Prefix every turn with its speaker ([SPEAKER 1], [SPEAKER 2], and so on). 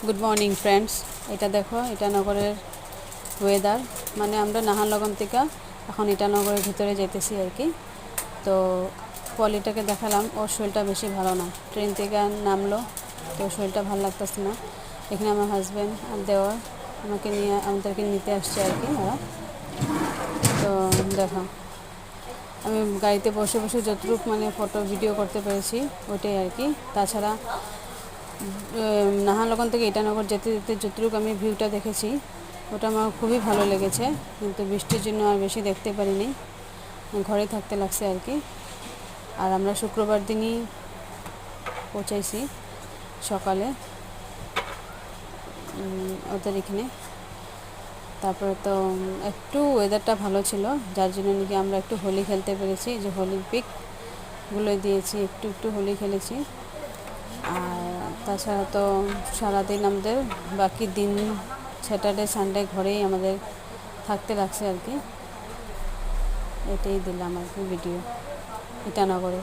[SPEAKER 1] Good morning friends. এটা দেখো ইটানগরের weather, মানে আমরা নাহারলগন থেকে এখন ইটানগরের ভিতরে যেতেছি আর কি। তো পলিটাকে দেখালাম, ওর শরীরটা বেশি ভালো না, ট্রেন থেকে নামলো তো শরীরটা ভালো লাগতেছে না। এখানে আমার হাজব্যান্ড আর দেওয়ার আমাদেরকে নিতে আসছে আর কি ওরা। তো দেখো আমি গাড়িতে বসে বসে যতটুকু মানে ফটো ভিডিও করতে পেরেছি ওইটাই আর কি। তাছাড়া নাহারলগন থেকে ইটানগর যেতে যেতে যতটুকু আমি ভিউটা দেখেছি ওটা আমার খুবই ভালো লেগেছে, কিন্তু বৃষ্টির জন্য আর বেশি দেখতে পারিনি, ঘরে থাকতে লাগছে আর কি। আর আমরা শুক্রবার দিনই পৌঁছাইছি সকালে ওদের এখানে। তারপরে তো একটু ওয়েদারটা ভালো ছিল, যার জন্য নাকি আমরা একটু হোলি খেলতে পেরেছি, যে হোলির পিকগুলো দিয়েছি, একটু একটু হোলি খেলেছি। আর তাছাড়া তো সারাদিন আমাদের বাকি দিন স্যাটারডে সানডে ঘরেই আমাদের থাকতে লাগছে আর কি। এটাই দিলাম আর কি ভিডিও ইটানগরে।